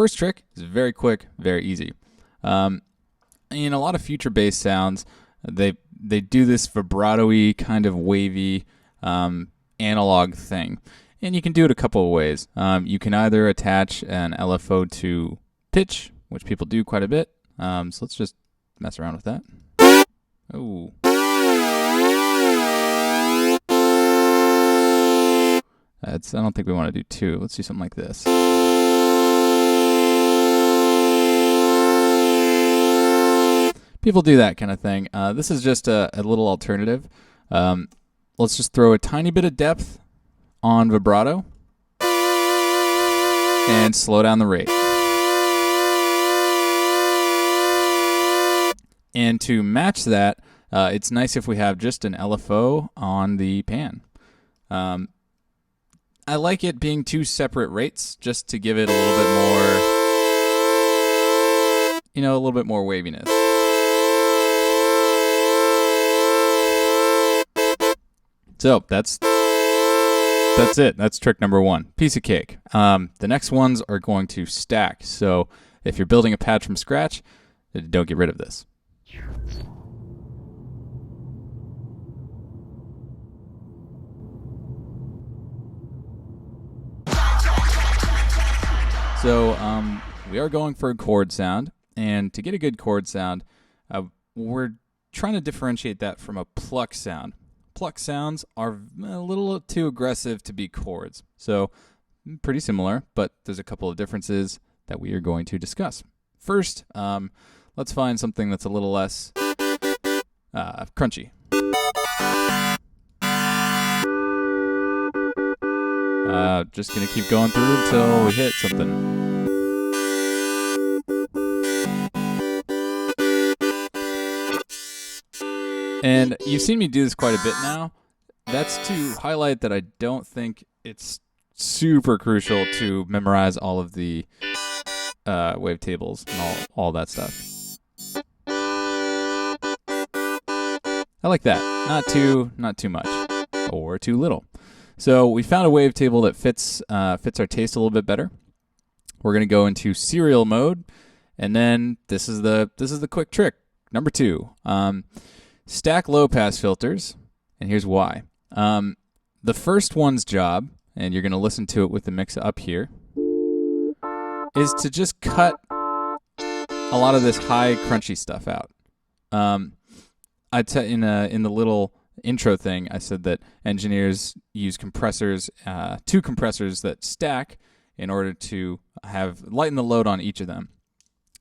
first trick is very quick, very easy. In a lot of future bass sounds, they do this vibrato-y kind of wavy analog thing. And you can do it a couple of ways. You can either attach an LFO to pitch, which people do quite a bit. So let's just mess around with that. Oh. I don't think we want to do two. Let's do something like this. People do that kind of thing. This is just a little alternative. Let's just throw a tiny bit of depth on vibrato and slow down the rate. And to match that, it's nice if we have just an LFO on the pan. I like it being two separate rates just to give it a little bit more, a little bit more waviness. So that's it. That's trick number one. Piece of cake. The next ones are going to stack. So if you're building a pad from scratch, don't get rid of this. So we are going for a chord sound, and to get a good chord sound, we're trying to differentiate that from a pluck sound. Pluck sounds are a little too aggressive to be chords, so pretty similar, but there's a couple of differences that we are going to discuss. First, let's find something that's a little less crunchy. Just gonna keep going through until we hit something. And you've seen me do this quite a bit now. That's to highlight that I don't think it's super crucial to memorize all of the wavetables and all that stuff. I like that. Not too much or too little. So we found a wavetable that fits our taste a little bit better. We're going to go into serial mode, and then this is the quick trick. Number 2. Stack low pass filters, and here's why. The first one's job, and you're going to listen to it with the mix up here, is to just cut a lot of this high crunchy stuff out. In the little intro thing, I said that engineers use compressors, 2 compressors that stack in order to lighten the load on each of them.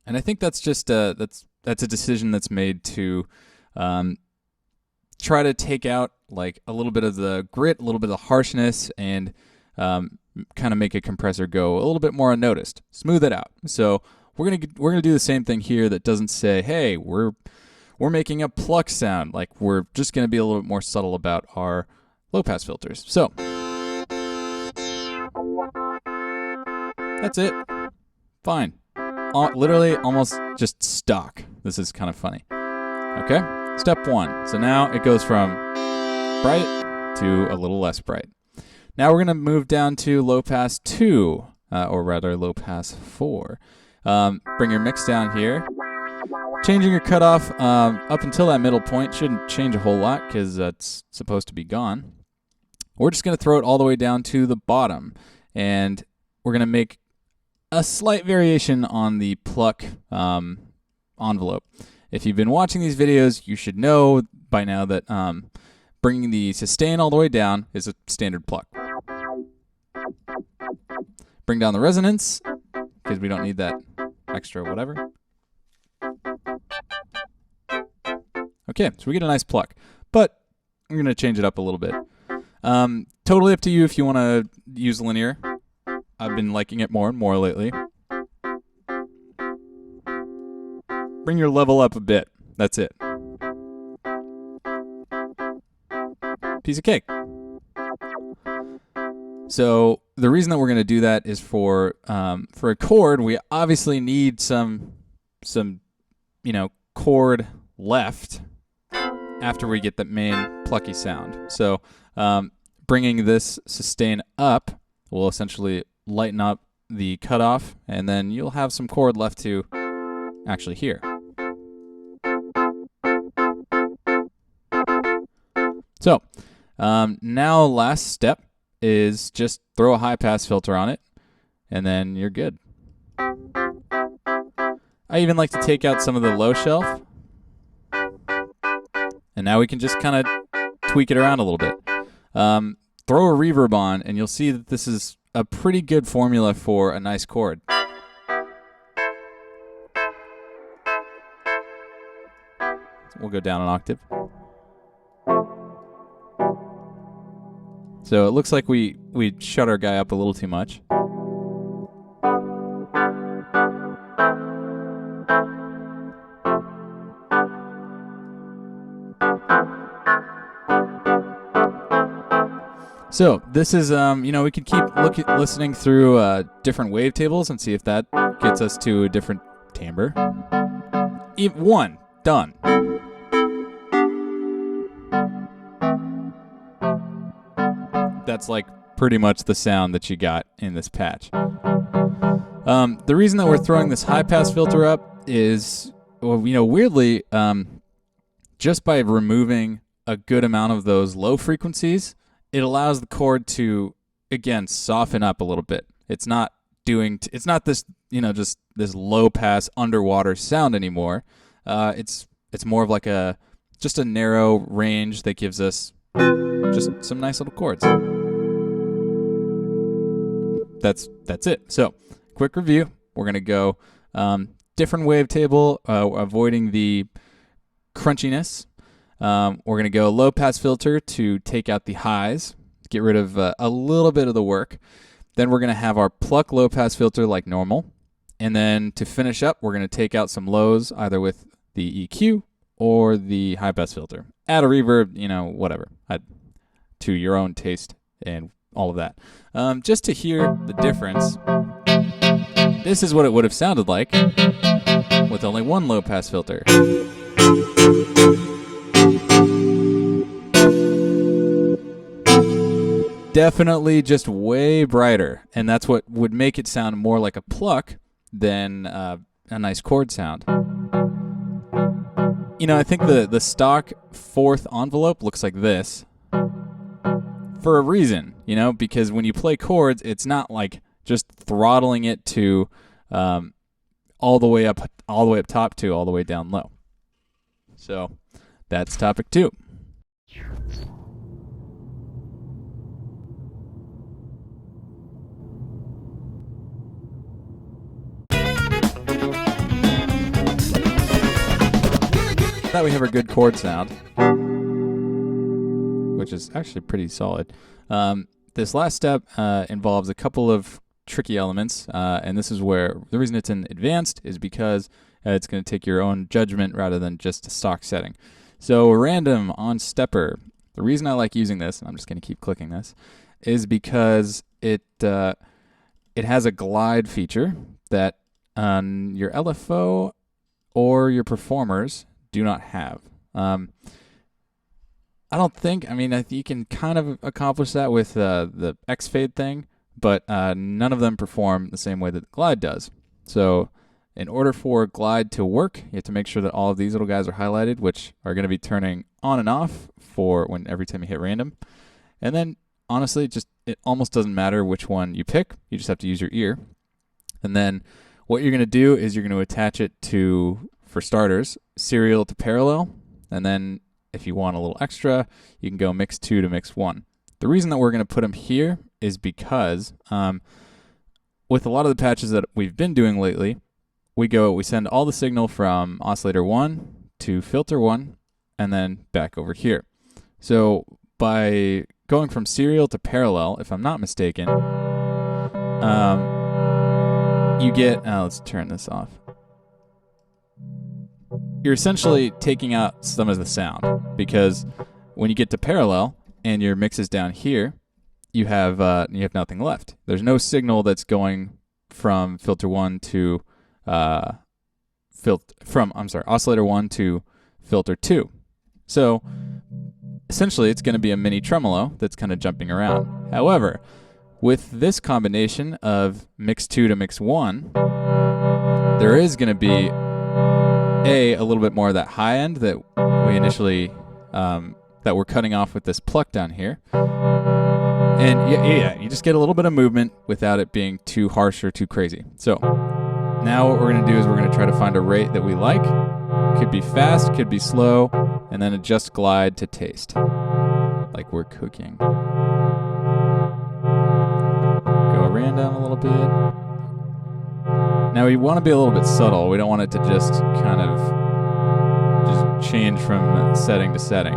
And I think that's just that's a decision that's made to try to take out like a little bit of the grit, a little bit of the harshness, and kind of make a compressor go a little bit more unnoticed. Smooth it out. So we're gonna do the same thing here. That doesn't say, hey, we're making a pluck sound. Like, we're just gonna be a little bit more subtle about our low pass filters. So that's it. Fine. Literally almost just stock. This is kind of funny. Okay, step 1. So now it goes from bright to a little less bright. Now we're going to move down to low pass 2, or rather low pass 4. Bring your mix down here. Changing your cutoff up until that middle point shouldn't change a whole lot because that's supposed to be gone. We're just going to throw it all the way down to the bottom, and we're going to make a slight variation on the pluck envelope. If you've been watching these videos, you should know by now that bringing the sustain all the way down is a standard pluck. Bring down the resonance, because we don't need that extra whatever. Okay, so we get a nice pluck, but I'm going to change it up a little bit. Totally up to you if you want to use linear. I've been liking it more and more lately. Bring your level up a bit. That's it. Piece of cake. So the reason that we're going to do that is for a chord, we obviously need some chord left after we get the main plucky sound. So bringing this sustain up will essentially lighten up the cutoff, and then you'll have some chord left to actually hear. So now last step is just throw a high pass filter on it, and then you're good. I even like to take out some of the low shelf, and now we can just kind of tweak it around a little bit. Throw a reverb on, and you'll see that this is a pretty good formula for a nice chord. We'll go down an octave. So it looks like we shut our guy up a little too much. So this is, we could keep listening through different wavetables and see if that gets us to a different timbre. One, done. That's like pretty much the sound that you got in this patch. The reason that we're throwing this high pass filter up is, well, weirdly, just by removing a good amount of those low frequencies, it allows the chord to, again, soften up a little bit. It's not this, just this low pass underwater sound anymore. It's more of like just a narrow range that gives us just some nice little chords. That's it. So, quick review. We're gonna go different wavetable, avoiding the crunchiness. We're going to go low pass filter to take out the highs, get rid of a little bit of the work. Then we're going to have our pluck low pass filter like normal. And then to finish up, we're going to take out some lows either with the EQ or the high pass filter. Add a reverb, whatever, to your own taste and all of that. Just to hear the difference, this is what it would have sounded like with only one low pass filter. Definitely just way brighter, and that's what would make it sound more like a pluck than a nice chord sound. I think the stock fourth envelope looks like this for a reason, because when you play chords, it's not like just throttling it to all the way up top to all the way down low. So that's topic 2. Now we have a good chord sound, which is actually pretty solid. This last step involves a couple of tricky elements, and this is where the reason it's in advanced is because it's going to take your own judgment rather than just a stock setting. So random on stepper. The reason I like using this, and I'm just going to keep clicking this, is because it has a glide feature that your LFO or your performers do not have. I think you can kind of accomplish that with the X fade thing, but none of them perform the same way that the glide does. So in order for glide to work, you have to make sure that all of these little guys are highlighted, which are going to be turning on and off for every time you hit random. And then honestly, it almost doesn't matter which one you pick. You just have to use your ear. And then what you're going to do is you're going to attach it to, for starters, serial to parallel, and then if you want a little extra, you can go mix 2 to mix 1. The reason that we're going to put them here is because with a lot of the patches that we've been doing lately, we send all the signal from oscillator 1 to filter 1 and then back over here. So by going from serial to parallel, if I'm not mistaken, you get, let's turn this off. You're essentially taking out some of the sound, because when you get to parallel and your mix is down here, you have nothing left. There's no signal that's going from filter 1 to oscillator 1 to filter 2. So essentially it's going to be a mini tremolo that's kind of jumping around. However, with this combination of mix 2 to mix 1, there is going to be a little bit more of that high end that we initially that we're cutting off with this pluck down here. And yeah, you just get a little bit of movement without it being too harsh or too crazy. So now what we're going to do is we're going to try to find a rate that we like. Could be fast, could be slow, and then adjust glide to taste, like we're cooking. Go random a little bit. Now we want to be a little bit subtle. We don't want it to just kind of just change from setting to setting.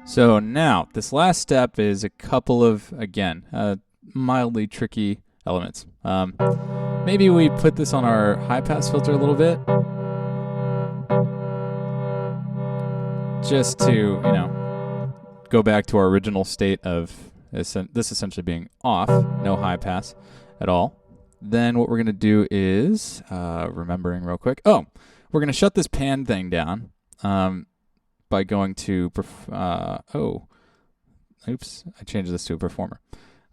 So now, this last step is a couple of, again, mildly tricky elements. Maybe we put this on our high-pass filter a little bit, just to, you know, go back to our original state of this essentially being off, no high-pass at all. Then what we're going to do is, remembering real quick, we're going to shut this pan thing down. By going to, oops, I changed this to a performer.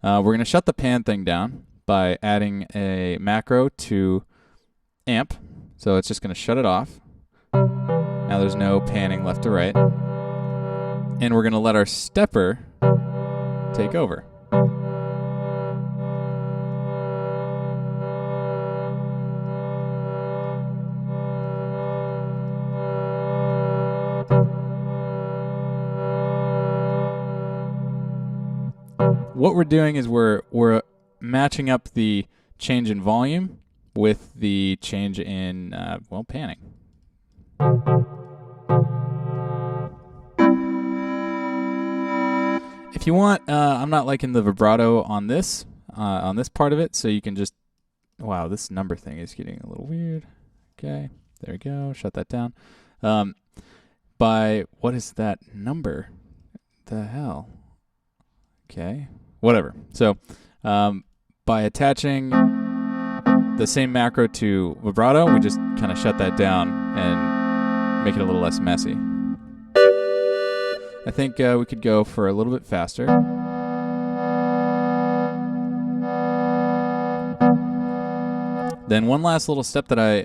We're going to shut the pan thing down by adding a macro to amp. So it's just going to shut it off. Now there's no panning left to right. And we're going to let our stepper take over. What we're doing is we're matching up the change in volume with the change in, panning. If you want, I'm not liking the vibrato on this part of it, so you can just, wow, this number thing is getting a little weird. Okay, there we go, shut that down. What is that number? The hell? Okay. Whatever. So, by attaching the same macro to vibrato, we just kind of shut that down and make it a little less messy. I think we could go for a little bit faster. Then one last little step that I,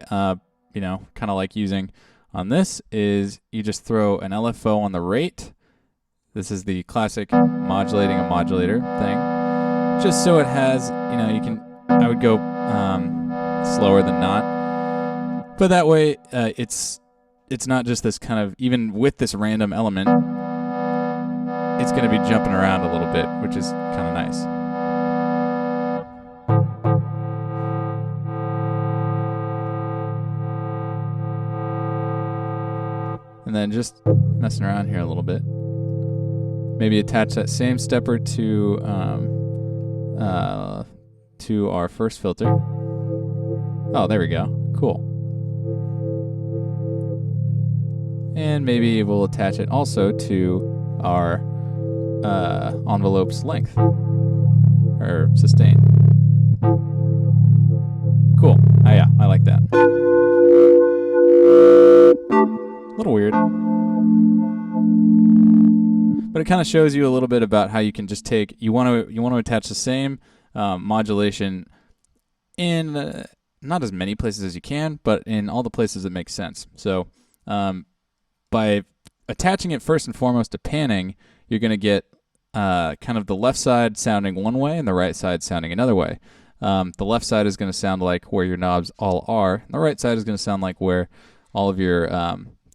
kind of like using on this is you just throw an LFO on the rate. This is the classic modulating a modulator thing. Just so it has, I would go slower than not. But that way, it's not just this kind of, even with this random element, it's going to be jumping around a little bit, which is kind of nice. And then just messing around here a little bit. Maybe attach that same stepper to our first filter. Oh, there we go. Cool. And maybe we'll attach it also to our envelope's length or sustain. Cool. Oh yeah, I like that. A little weird. But it kind of shows you a little bit about how you can just take, you want to attach the same modulation in not as many places as you can, but in all the places that make sense. So by attaching it first and foremost to panning, you're going to get kind of the left side sounding one way and the right side sounding another way. The left side is going to sound like where your knobs all are, and the right side is going to sound like where all of your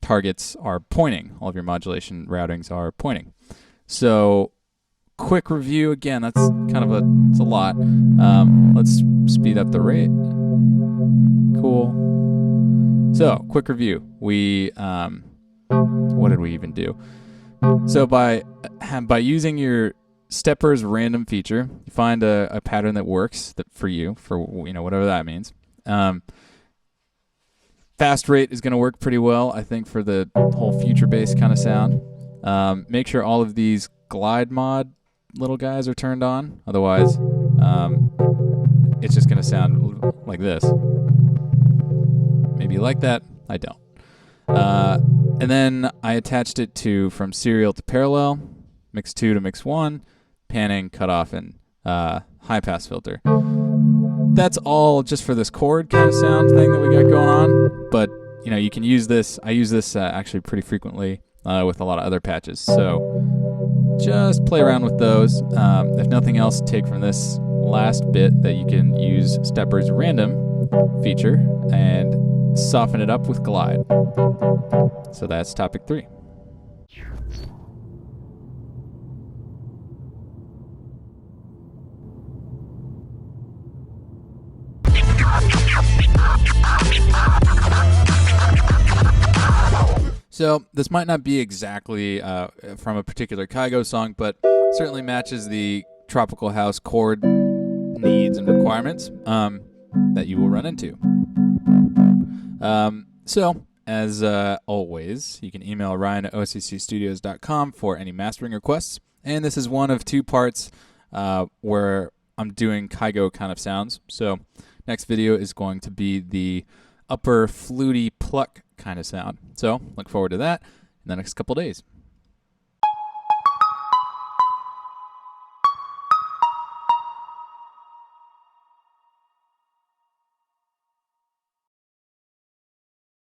targets are pointing, all of your modulation routings are pointing. So, quick review again. That's kind of it's a lot. Let's speed up the rate. Cool. So, quick review. We, what did we even do? So by using your Stepper's random feature, you find a pattern that works for you, for whatever that means. Fast rate is going to work pretty well, I think, for the whole future bass kind of sound. Make sure all of these glide mod little guys are turned on, otherwise it's just going to sound like this. Maybe you like that, I don't. And then I attached it from serial to parallel, mix 2 to mix 1, panning, cutoff, and high pass filter. That's all just for this chord kind of sound thing that we got going on. But you can use this. I use this actually pretty frequently with a lot of other patches. So just play around with those. If nothing else, take from this last bit that you can use Stepper's random feature and soften it up with glide. So that's topic 3. So this might not be exactly from a particular Kygo song, but certainly matches the tropical house chord needs and requirements that you will run into. So, as always, you can email Ryan at occstudios.com for any mastering requests. And this is one of 2 parts where I'm doing Kygo kind of sounds. So, next video is going to be the upper fluty pluck kind of sound. So, look forward to that in the next couple days.